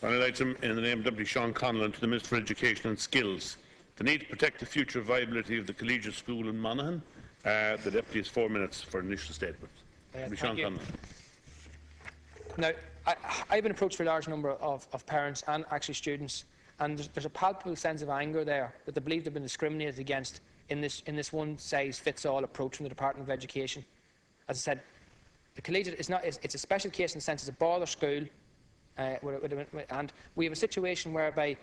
Final item, in the name of Deputy Sean Conlan, to the Minister for Education and Skills. The need to protect the future viability of the collegiate school in Monaghan. The Deputy has 4 minutes for an initial statement. Sean Conlan. Now, I've been approached by a large number of parents and actually students, and there's a palpable sense of anger there that they believe they've been discriminated against in this one-size-fits-all approach from the Department of Education. As I said, the collegiate it's a special case in the sense it's a border school, and we have a situation whereby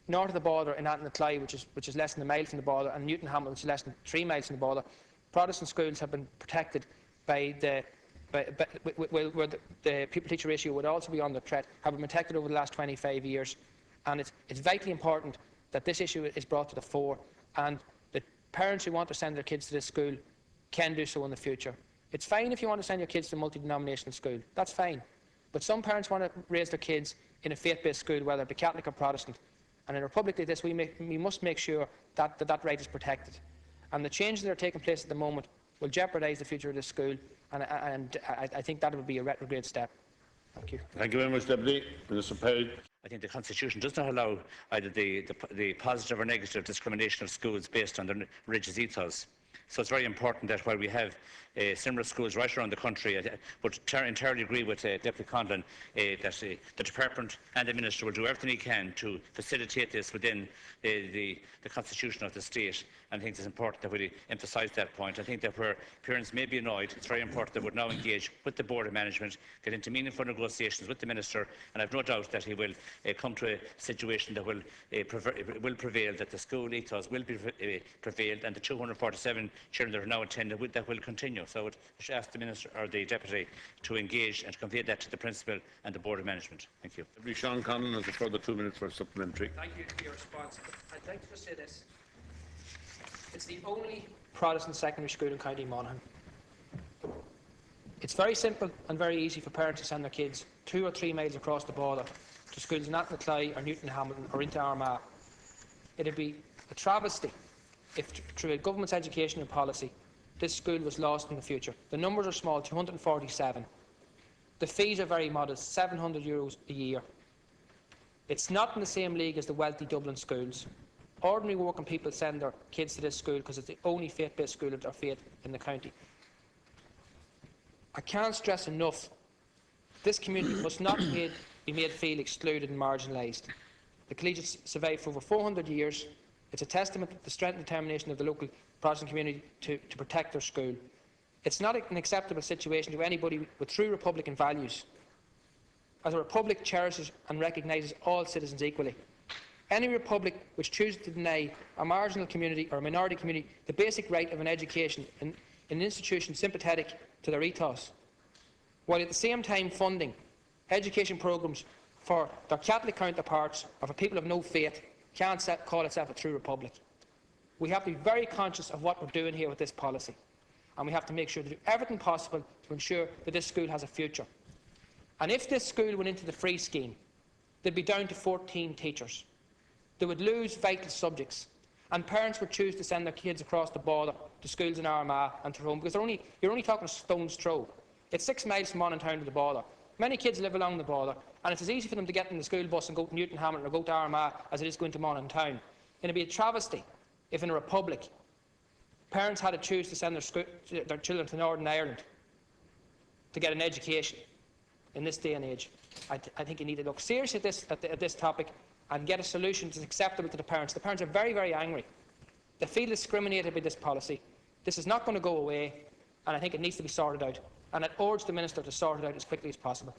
north of the border in Athenacly, which is less than a mile from the border, and Newton Hamilton, which is less than 3 miles from the border, Protestant schools have been protected by where the pupil-teacher ratio would also be under threat, have been protected over the last 25 years. And it's vitally important that this issue is brought to the fore, and the parents who want to send their kids to this school can do so in the future. It's fine if you want to send your kids to a multi-denominational school. That's fine. But some parents want to raise their kids in a faith-based school, whether it be Catholic or Protestant. And in a republic like this, we must make sure that that right is protected. And the changes that are taking place at the moment will jeopardise the future of this school, and I think that would be a retrograde step. Thank you. Thank you very much, Deputy. Minister Perry. I think the Constitution does not allow either the positive or negative discrimination of schools based on their religious ethos. So it's very important that while we have similar schools right around the country, but entirely agree with Deputy Conlan that the Department and the Minister will do everything he can to facilitate this within the Constitution of the state. And I think it's important that we emphasise that point. I think that where parents may be annoyed, it's very important that we now engage with the Board of Management, get into meaningful negotiations with the Minister, and I have no doubt that he will come to a situation that will prevail, that the school ethos will prevail, and the 247 children that are now attending that will continue. So I would ask the Minister or the Deputy to engage and to convey that to the Principal and the Board of Management. Thank you. Deputy Sean Conlan has a further 2 minutes for a supplementary. Thank you for your response. I'd like to just say this. It's the only Protestant secondary school in County Monaghan. It's very simple and very easy for parents to send their kids 2 or 3 miles across the border to schools in Athenacly or Newton Hamilton or into Armagh. It would be a travesty if, through a government's educational policy, this school was lost in the future. The numbers are small, 247. The fees are very modest, €700 a year. It's not in the same league as the wealthy Dublin schools. Ordinary working people send their kids to this school because it's the only faith-based school of their faith in the county. I can't stress enough, this community must not be made feel excluded and marginalised. The collegiate survived for over 400 years. It's a testament to the strength and determination of the local Protestant community to protect their school. It's not an acceptable situation to anybody with true republican values, as a republic cherishes and recognises all citizens equally. Any republic which chooses to deny a marginal community or a minority community the basic right of an education in an institution sympathetic to their ethos, while at the same time funding education programmes for their Catholic counterparts or for people of no faith, can't call itself a true republic. We have to be very conscious of what we're doing here with this policy, and we have to make sure to do everything possible to ensure that this school has a future. And if this school went into the free scheme, they'd be down to 14 teachers. They would lose vital subjects, and parents would choose to send their kids across the border to schools in Armagh and Tyrone, because you're only talking a stone's throw. It's 6 miles from Monaghan town to the border. Many kids live along the border, and it's as easy for them to get in the school bus and go to Newton Hamilton or go to Armagh as it is going to Monaghan town. It would be a travesty if in a republic parents had to choose to send their children to Northern Ireland to get an education in this day and age. I think you need to look seriously at this topic and get a solution that's acceptable to the parents. The parents are very, very angry. They feel discriminated by this policy. This is not going to go away, and I think it needs to be sorted out. And I urge the Minister to sort it out as quickly as possible.